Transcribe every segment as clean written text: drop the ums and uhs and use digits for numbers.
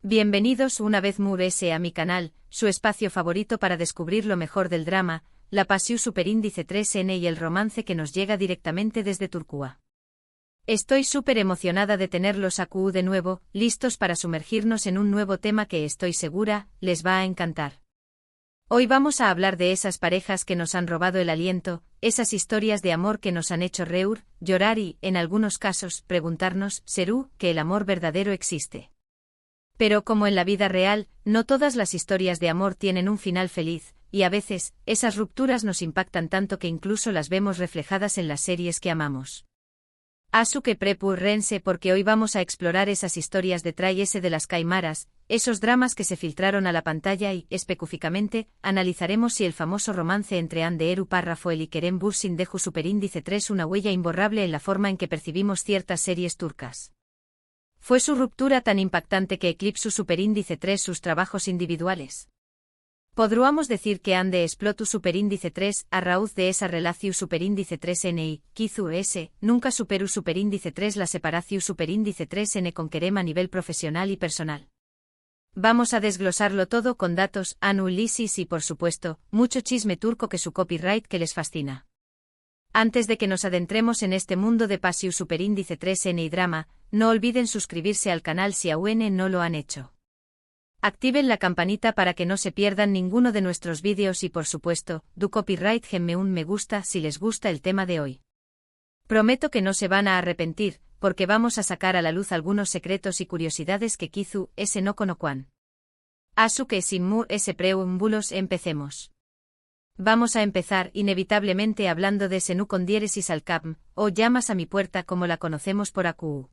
Bienvenidos una vez más a mi canal, su espacio favorito para descubrir lo mejor del drama, la pasión superíndice 3N y el romance que nos llega directamente desde Turquía. Estoy súper emocionada de tenerlos aquí de nuevo, listos para sumergirnos en un nuevo tema que estoy segura, les va a encantar. Hoy vamos a hablar de esas parejas que nos han robado el aliento, esas historias de amor que nos han hecho reír, llorar y, en algunos casos, preguntarnos, ¿será que el amor verdadero existe? Pero como en la vida real, no todas las historias de amor tienen un final feliz, y a veces, esas rupturas nos impactan tanto que incluso las vemos reflejadas en las series que amamos. Asu que prepúrense porque hoy vamos a explorar esas historias detrás de las caimaras, esos dramas que se filtraron a la pantalla y, específicamente, analizaremos si el famoso romance entre Hande Erçel y Kerem Bürsin dejó superíndice 3 una huella imborrable en la forma en que percibimos ciertas series turcas. ¿Fue su ruptura tan impactante que eclipsó superíndice 3 sus trabajos individuales? Podríamos decir que Hande explotó superíndice 3 a raíz de esa relación superíndice 3N y, quizás, nunca superó superíndice 3 la separación superíndice 3N con Kerem a nivel profesional y personal. Vamos a desglosarlo todo con datos, análisis y por supuesto, mucho chisme turco que su copyright que les fascina. Antes de que nos adentremos en este mundo de pasión superíndice 3N y drama, no olviden suscribirse al canal si aún no lo han hecho. Activen la campanita para que no se pierdan ninguno de nuestros vídeos y por supuesto, du copyright denme un me gusta si les gusta el tema de hoy. Prometo que no se van a arrepentir, porque vamos a sacar a la luz algunos secretos y curiosidades que quizás no conozcan. Asu que sin más preámbulos empecemos. Vamos a empezar inevitablemente hablando de Senu con diéresis al Capm, o Llamas a mi puerta como la conocemos por AQ.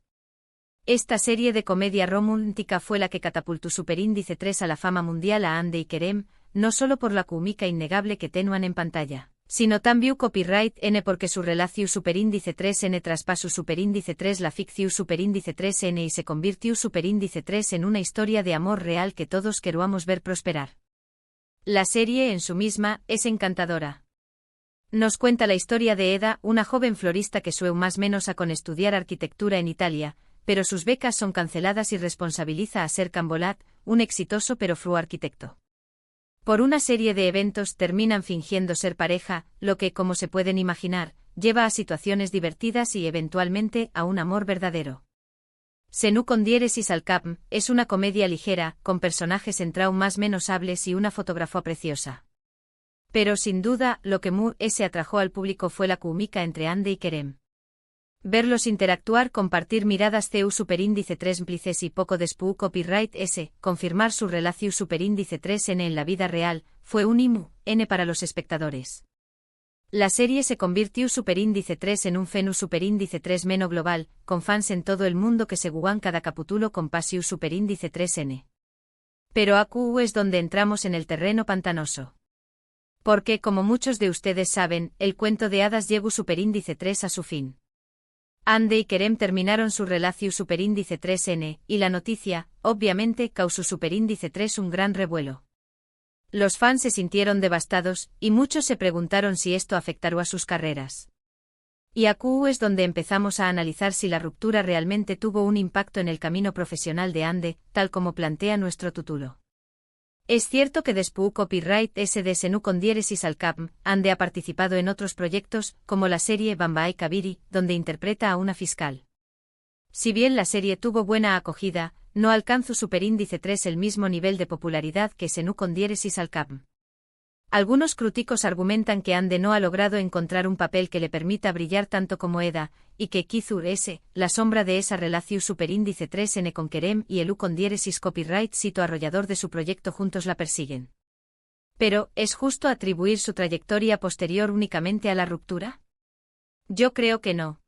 Esta serie de comedia romántica fue la que catapultó superíndice 3 a la fama mundial a Hande y Kerem, no solo por la cómica innegable que tenuan en pantalla, sino también copyright N porque su relación superíndice 3N traspasó superíndice 3 la ficción superíndice 3N y se convirtió superíndice 3 en una historia de amor real que todos queríamos ver prosperar. La serie en su misma es encantadora. Nos cuenta la historia de Eda, una joven florista que sueña más o menos a con estudiar arquitectura en Italia, pero sus becas son canceladas y responsabiliza a Serkan Bolat, un exitoso pero frío arquitecto. Por una serie de eventos terminan fingiendo ser pareja, lo que, como se pueden imaginar, lleva a situaciones divertidas y eventualmente a un amor verdadero. Senu con diéresis al Capm es una comedia ligera, con personajes en trau más menos hables y una fotografía preciosa. Pero sin duda, lo que se atrajo al público fue la cómica entre Hande y Kerem. Verlos interactuar, compartir miradas CU superíndice 3 implices y poco después copyright S, confirmar su relación superíndice 3N en la vida real, fue un N para los espectadores. La serie se convirtió superíndice 3 en un fenómeno superíndice 3 meno global, con fans en todo el mundo que seguían cada capítulo con pasión superíndice 3N. Pero AQ es donde entramos en el terreno pantanoso. Porque, como muchos de ustedes saben, el cuento de hadas llegó superíndice 3 a su fin. Hande y Kerem terminaron su relación superíndice 3N, y la noticia, obviamente, causó superíndice 3 un gran revuelo. Los fans se sintieron devastados, y muchos se preguntaron si esto afectaría a sus carreras. Y aquí es donde empezamos a analizar si la ruptura realmente tuvo un impacto en el camino profesional de Hande, tal como plantea nuestro título. Es cierto que después copyright S de Senu con diéresis al Capm, Hande ha participado en otros proyectos, como la serie Bambae Kabiri, donde interpreta a una fiscal. Si bien la serie tuvo buena acogida, no alcanzó superíndice 3 el mismo nivel de popularidad que Senu con diéresis al Capm. Algunos críticos argumentan que Hande no ha logrado encontrar un papel que le permita brillar tanto como Eda, y que quizás la sombra de esa relación superíndice 3N con Kerem y el U con diéresis copyright sito arrollador de su proyecto juntos la persiguen. Pero, ¿es justo atribuir su trayectoria posterior únicamente a la ruptura? Yo creo que no.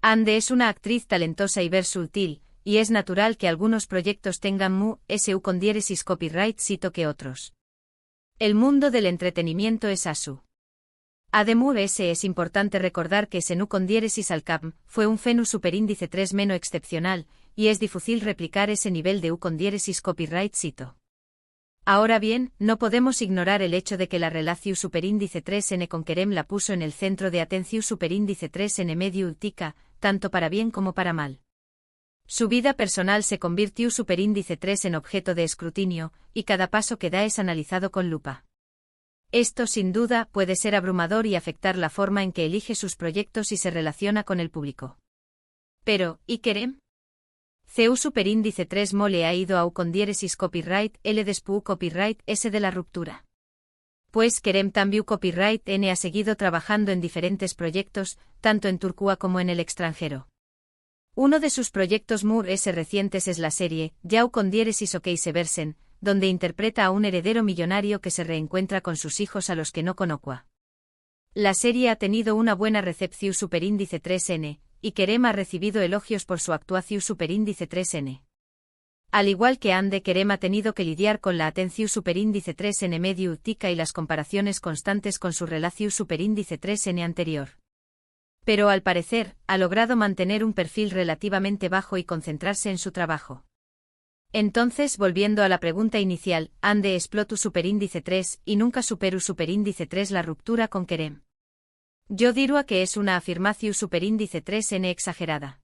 Hande es una actriz talentosa y versátil, y es natural que algunos proyectos tengan su con diéresis copyright sito que otros. El mundo del entretenimiento es Asu. Además es importante recordar que Senu con diéresis al Capm fue un fenómeno superíndice 3 meno excepcional, y es difícil replicar ese nivel de U con diéresis copyright sito. Ahora bien, no podemos ignorar el hecho de que la relación superíndice 3N con Kerem la puso en el centro de atención superíndice 3N medio ultica, tanto para bien como para mal. Su vida personal se convirtió superíndice 3 en objeto de escrutinio, y cada paso que da es analizado con lupa. Esto, sin duda, puede ser abrumador y afectar la forma en que elige sus proyectos y se relaciona con el público. Pero, ¿y Kerem? CU superíndice 3 mole ha ido au con diéresis copyright L despu copyright S de la ruptura. Pues Kerem también copyright N ha seguido trabajando en diferentes proyectos, tanto en Turquía como en el extranjero. Uno de sus proyectos S recientes es la serie Yau con diéresis OK se versen, donde interpreta a un heredero millonario que se reencuentra con sus hijos a los que no conocía. La serie ha tenido una buena recepción superíndice 3N, y Kerem ha recibido elogios por su actuación superíndice 3N. Al igual que Ande, Kerem ha tenido que lidiar con la atención superíndice 3N medio tica y las comparaciones constantes con su relación superíndice 3N anterior. Pero al parecer, ha logrado mantener un perfil relativamente bajo y concentrarse en su trabajo. Entonces, volviendo a la pregunta inicial, Ande explotó superíndice 3 y nunca superó superíndice 3 la ruptura con Kerem. Yo diría que es una afirmación superíndice 3N exagerada.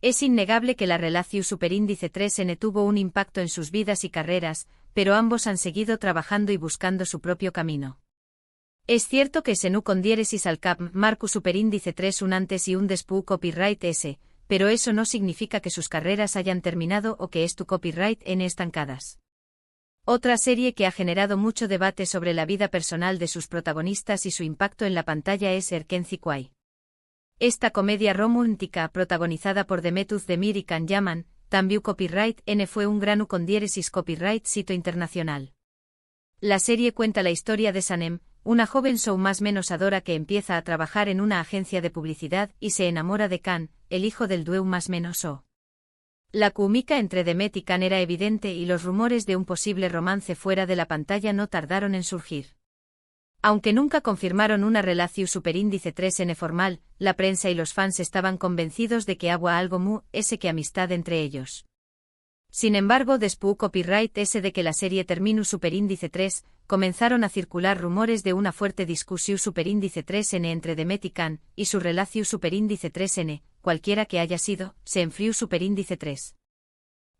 Es innegable que la relación superíndice 3N tuvo un impacto en sus vidas y carreras, pero ambos han seguido trabajando y buscando su propio camino. Es cierto que Senu con diéresis al cap marcó superíndice 3 un antes y un después copyright S, pero eso no significa que sus carreras hayan terminado o que tu copyright N estancadas. Otra serie que ha generado mucho debate sobre la vida personal de sus protagonistas y su impacto en la pantalla es Erkenci Kuay. Esta comedia romántica protagonizada por Demetuz Demir y Can Yaman, también copyright N fue un granu con diéresis copyright sito internacional. La serie cuenta la historia de Sanem, una joven show más menos adora que empieza a trabajar en una agencia de publicidad y se enamora de Can, el hijo del dueu más menos o. La química entre Demet y Can era evidente y los rumores de un posible romance fuera de la pantalla no tardaron en surgir. Aunque nunca confirmaron una relación superíndice 3N formal, la prensa y los fans estaban convencidos de que había algo que amistad entre ellos. Sin embargo, después copyright S de que la serie terminó superíndice 3, comenzaron a circular rumores de una fuerte discusión superíndice 3N entre Demet y Can, y su relación superíndice 3N, cualquiera que haya sido, se enfrió superíndice 3.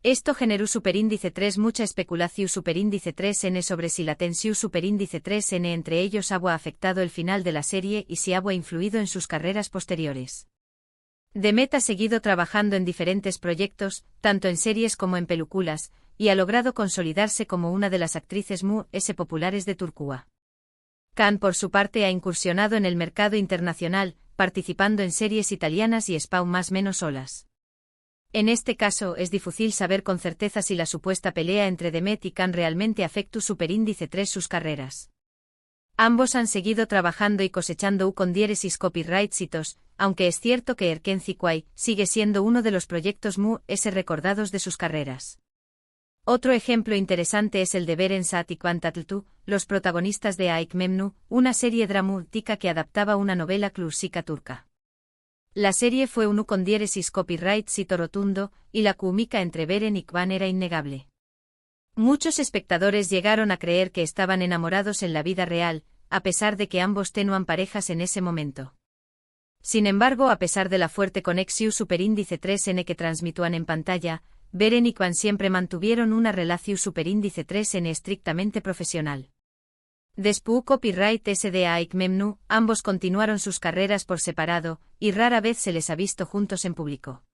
Esto generó superíndice 3 mucha especulación superíndice 3N sobre si la tensión superíndice 3N entre ellos había afectado el final de la serie y si había influido en sus carreras posteriores. Demet ha seguido trabajando en diferentes proyectos, tanto en series como en películas, y ha logrado consolidarse como una de las actrices populares de Turquía. Can, por su parte, ha incursionado en el mercado internacional, participando en series italianas y Spawn más menos solas. En este caso, es difícil saber con certeza si la supuesta pelea entre Demet y Can realmente afectó superíndice 3 sus carreras. Ambos han seguido trabajando y cosechando con diéresis copyright hitos, aunque es cierto que Erkenci Kuay sigue siendo uno de los proyectos recordados de sus carreras. Otro ejemplo interesante es el de Beren Saat y Kvantatltu, los protagonistas de Aik Memnu, una serie dramática que adaptaba una novela clásica turca. La serie fue un con diéresis copyright sito rotundo, y la química entre Beren y Kvan era innegable. Muchos espectadores llegaron a creer que estaban enamorados en la vida real, a pesar de que ambos tenían parejas en ese momento. Sin embargo, a pesar de la fuerte conexión superíndice 3N que transmitúan en pantalla, Beren y Kvan siempre mantuvieron una relación superíndice 3N estrictamente profesional. Después copyright S de Aik Memnu, ambos continuaron sus carreras por separado, y rara vez se les ha visto juntos en público.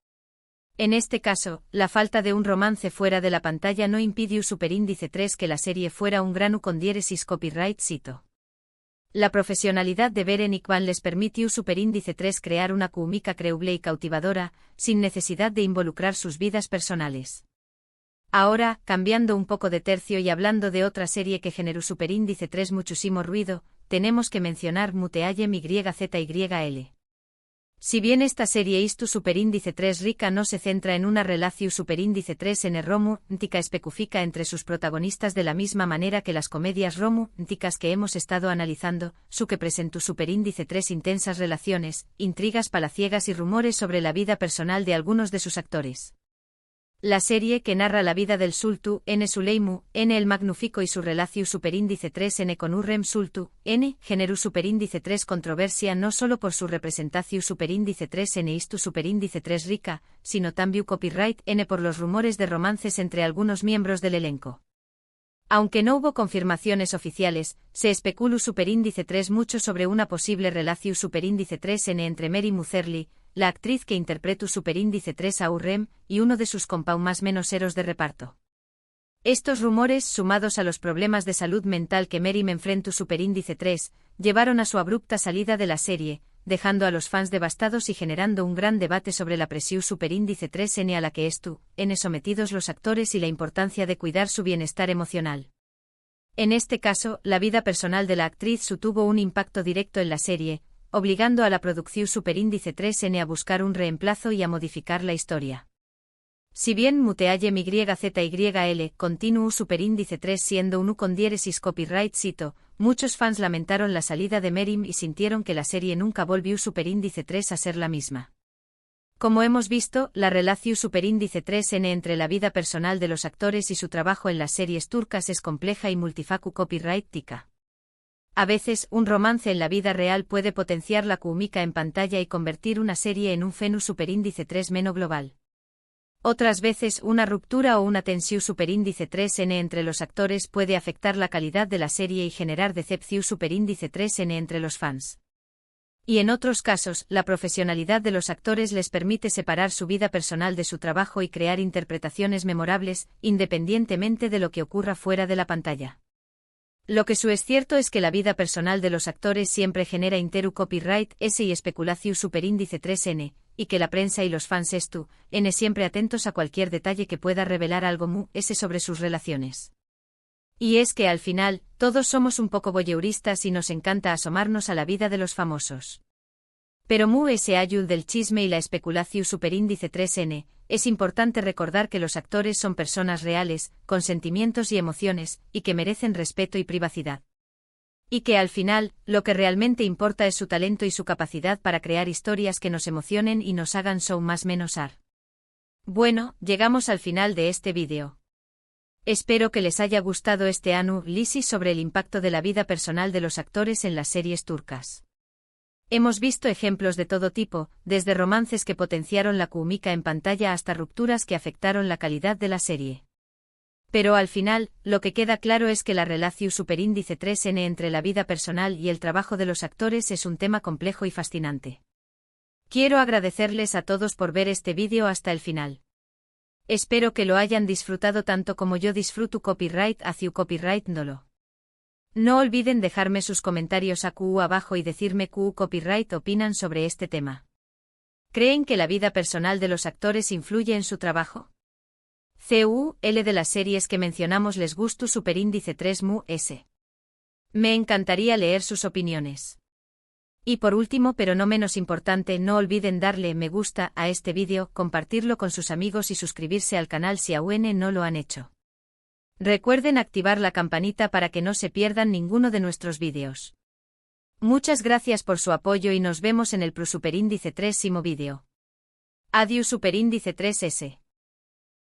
En este caso, la falta de un romance fuera de la pantalla no impidió superíndice 3 que la serie fuera un granu con diéresis copyright sito. La profesionalidad de Beren y Kvan les permitió superíndice 3 crear una química creíble y cautivadora, sin necesidad de involucrar sus vidas personales. Ahora, cambiando un poco de tercio y hablando de otra serie que generó superíndice 3 muchísimo ruido, tenemos que mencionar Muteayem YZYL. Si bien esta serie tu superíndice 3 rica no se centra en una relación superíndice 3 en el romántica específica entre sus protagonistas de la misma manera que las comedias románticas que hemos estado analizando, su que presentó superíndice 3 intensas relaciones, intrigas palaciegas y rumores sobre la vida personal de algunos de sus actores. La serie que narra la vida del Sultu N. Suleiman N. el Magnífico y su relacio superíndice 3N con Hürrem Sultu N. Generu superíndice 3 controversia no solo por su representación superíndice 3N istu superíndice 3 rica, sino también copyright N por los rumores de romances entre algunos miembros del elenco. Aunque no hubo confirmaciones oficiales, se especuló superíndice 3 mucho sobre una posible relación superíndice 3N entre Mary Mutherly, la actriz que interpretó superíndice 3 a Hürrem, y uno de sus más menoseros de reparto. Estos rumores, sumados a los problemas de salud mental que Mary enfrentó superíndice 3, llevaron a su abrupta salida de la serie, dejando a los fans devastados y generando un gran debate sobre la presión superíndice 3N a la que N sometidos los actores y la importancia de cuidar su bienestar emocional. En este caso, la vida personal de la actriz tuvo un impacto directo en la serie, obligando a la producción superíndice 3N a buscar un reemplazo y a modificar la historia. Si bien Mutealle MYZYL continuó superíndice 3 siendo un U con diéresis copyright cito, muchos fans lamentaron la salida de Merim y sintieron que la serie nunca volvió superíndice 3 a ser la misma. Como hemos visto, la relación superíndice 3N entre la vida personal de los actores y su trabajo en las series turcas es compleja y multifacu copyright tica. A veces, un romance en la vida real puede potenciar la química en pantalla y convertir una serie en un fenómeno superíndice 3 meno global. Otras veces, una ruptura o una tensión superíndice 3N entre los actores puede afectar la calidad de la serie y generar decepción superíndice 3N entre los fans. Y en otros casos, la profesionalidad de los actores les permite separar su vida personal de su trabajo y crear interpretaciones memorables, independientemente de lo que ocurra fuera de la pantalla. Lo que es cierto es que la vida personal de los actores siempre genera interu copyright S y especulación superíndice 3N, y que la prensa y los fans N siempre atentos a cualquier detalle que pueda revelar algo S sobre sus relaciones. Y es que al final, todos somos un poco voyeuristas y nos encanta asomarnos a la vida de los famosos. Pero ese ayud del chisme y la especulación superíndice 3N, es importante recordar que los actores son personas reales, con sentimientos y emociones, y que merecen respeto y privacidad. Y que al final, lo que realmente importa es su talento y su capacidad para crear historias que nos emocionen y nos hagan más menos ar. Bueno, llegamos al final de este vídeo. Espero que les haya gustado este análisis sobre el impacto de la vida personal de los actores en las series turcas. Hemos visto ejemplos de todo tipo, desde romances que potenciaron la química en pantalla hasta rupturas que afectaron la calidad de la serie. Pero al final, lo que queda claro es que la relación superíndice 3N entre la vida personal y el trabajo de los actores es un tema complejo y fascinante. Quiero agradecerles a todos por ver este vídeo hasta el final. Espero que lo hayan disfrutado tanto como yo disfruto copyright hacia copyright dolo. No olviden dejarme sus comentarios abajo y decirme qué copyright opinan sobre este tema. ¿Creen que la vida personal de los actores influye en su trabajo? CUL de las series que mencionamos les gustó superíndice 3 S. Me encantaría leer sus opiniones. Y por último pero no menos importante, no olviden darle me gusta a este vídeo, compartirlo con sus amigos y suscribirse al canal si aún no lo han hecho. Recuerden activar la campanita para que no se pierdan ninguno de nuestros vídeos. Muchas gracias por su apoyo y nos vemos en el superíndice 3 vídeo. Adiós superíndice 3S.